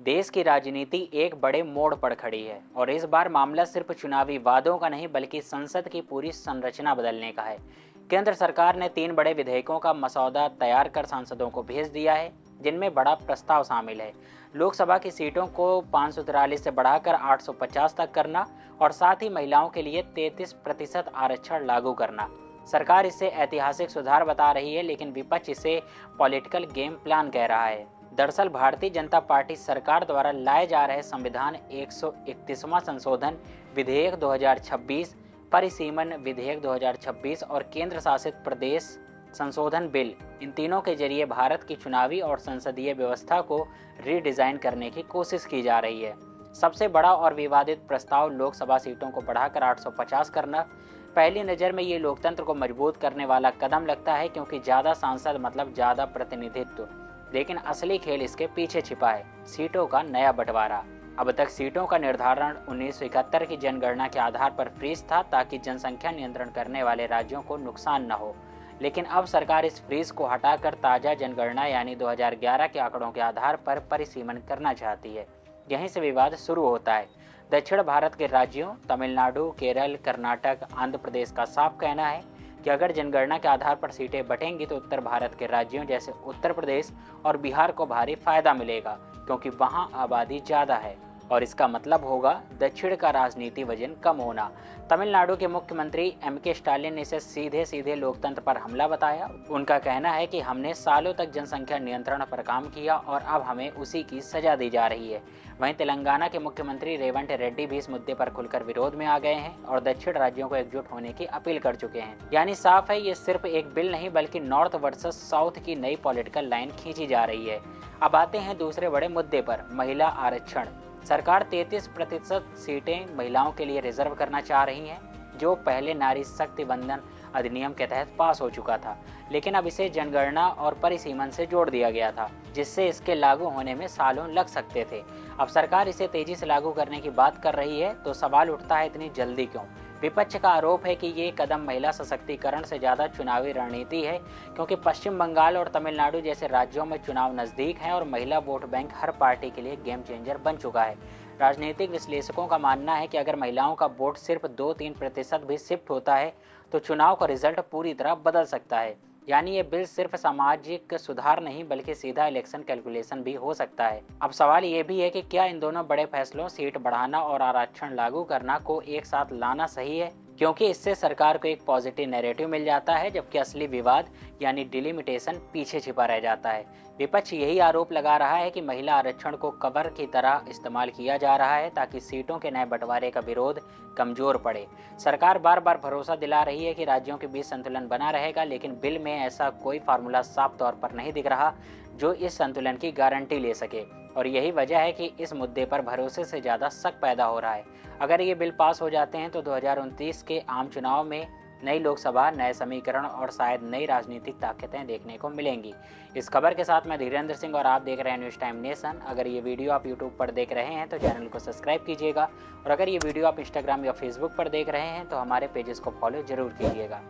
देश की राजनीति एक बड़े मोड़ पर खड़ी है और इस बार मामला सिर्फ चुनावी वादों का नहीं बल्कि संसद की पूरी संरचना बदलने का है। केंद्र सरकार ने 3 बड़े विधेयकों का मसौदा तैयार कर सांसदों को भेज दिया है, जिनमें बड़ा प्रस्ताव शामिल है। लोकसभा की सीटों को 543 से बढ़ाकर 850 तक करना और साथ ही महिलाओं के लिए 33% आरक्षण लागू करना। सरकार इसे ऐतिहासिक सुधार बता रही है, लेकिन विपक्ष इसे पॉलिटिकल गेम प्लान कह रहा है। दरअसल भारतीय जनता पार्टी सरकार द्वारा लाए जा रहे संविधान 131वां संशोधन विधेयक 2026, परिसीमन विधेयक 2026 और केंद्र शासित प्रदेश संशोधन बिल, इन तीनों के जरिए भारत की चुनावी और संसदीय व्यवस्था को रीडिजाइन करने की कोशिश की जा रही है। सबसे बड़ा और विवादित प्रस्ताव लोकसभा सीटों को बढ़ाकर 850 करना। पहली नज़र में ये लोकतंत्र को मजबूत करने वाला कदम लगता है, क्योंकि ज़्यादा सांसद मतलब ज़्यादा प्रतिनिधित्व, लेकिन असली खेल इसके पीछे छिपा है, सीटों का नया बंटवारा। अब तक सीटों का निर्धारण 1971 की जनगणना के आधार पर फ्रीज था, ताकि जनसंख्या नियंत्रण करने वाले राज्यों को नुकसान न हो। लेकिन अब सरकार इस फ्रीज को हटाकर ताज़ा जनगणना यानी 2011 के आंकड़ों के आधार पर परिसीमन करना चाहती है। यहीं से विवाद शुरू होता है। दक्षिण भारत के राज्यों तमिलनाडु, केरल, कर्नाटक, आंध्र प्रदेश का साफ कहना है कि अगर जनगणना के आधार पर सीटें बटेंगी तो उत्तर भारत के राज्यों जैसे उत्तर प्रदेश और बिहार को भारी फायदा मिलेगा, क्योंकि वहां आबादी ज़्यादा है और इसका मतलब होगा दक्षिण का राजनीति वजन कम होना। तमिलनाडु के मुख्यमंत्री एम.के. स्टालिन ने इसे सीधे सीधे लोकतंत्र पर हमला बताया। उनका कहना है कि हमने सालों तक जनसंख्या नियंत्रण पर काम किया और अब हमें उसी की सजा दी जा रही है। वहीं तेलंगाना के मुख्यमंत्री रेवंत रेड्डी भी इस मुद्दे पर खुलकर विरोध में आ गए हैं और दक्षिण राज्यों को एकजुट होने की अपील कर चुके हैं। यानी साफ है, ये सिर्फ एक बिल नहीं बल्कि नॉर्थ वर्सेस साउथ की नई पॉलिटिकल लाइन खींची जा रही है। अब आते हैं दूसरे बड़े मुद्दे पर, महिला आरक्षण। सरकार 33% सीटें महिलाओं के लिए रिजर्व करना चाह रही है, जो पहले नारी शक्ति वंदन अधिनियम के तहत पास हो चुका था, लेकिन अब इसे जनगणना और परिसीमन से जोड़ दिया गया था, जिससे इसके लागू होने में सालों लग सकते थे। अब सरकार इसे तेजी से लागू करने की बात कर रही है, तो सवाल उठता है इतनी जल्दी क्यों? विपक्ष का आरोप है कि ये कदम महिला सशक्तिकरण से ज़्यादा चुनावी रणनीति है, क्योंकि पश्चिम बंगाल और तमिलनाडु जैसे राज्यों में चुनाव नज़दीक हैं और महिला वोट बैंक हर पार्टी के लिए गेम चेंजर बन चुका है। राजनीतिक विश्लेषकों का मानना है कि अगर महिलाओं का वोट सिर्फ 2-3% भी शिफ्ट होता है तो चुनाव का रिजल्ट पूरी तरह बदल सकता है। यानी ये बिल सिर्फ सामाजिक सुधार नहीं बल्कि सीधा इलेक्शन कैलकुलेशन भी हो सकता है। अब सवाल ये भी है कि क्या इन दोनों बड़े फैसलों, सीट बढ़ाना और आरक्षण लागू करना को एक साथ लाना सही है, क्योंकि इससे सरकार को एक पॉजिटिव नैरेटिव मिल जाता है, जबकि असली विवाद यानी डिलिमिटेशन पीछे छिपा रह जाता है। विपक्ष यही आरोप लगा रहा है कि महिला आरक्षण को कवर की तरह इस्तेमाल किया जा रहा है ताकि सीटों के नए बंटवारे का विरोध कमजोर पड़े। सरकार बार बार भरोसा दिला रही है कि राज्यों के बीच संतुलन बना रहेगा, लेकिन बिल में ऐसा कोई फार्मूला साफ तौर पर नहीं दिख रहा जो इस संतुलन की गारंटी ले सके, और यही वजह है कि इस मुद्दे पर भरोसे से ज़्यादा शक पैदा हो रहा है। अगर ये बिल पास हो जाते हैं तो 2029 के आम चुनाव में नई लोकसभा, नए समीकरण और शायद नई राजनीतिक ताकतें देखने को मिलेंगी। इस खबर के साथ मैं धीरेन्द्र सिंह और आप देख रहे हैं न्यूज़ टाइम नेशन। अगर ये वीडियो आप यूट्यूब पर देख रहे हैं तो चैनल को सब्सक्राइब कीजिएगा, और अगर ये वीडियो आप इंस्टाग्राम या फेसबुक पर देख रहे हैं तो हमारे पेजेस को फॉलो जरूर कीजिएगा।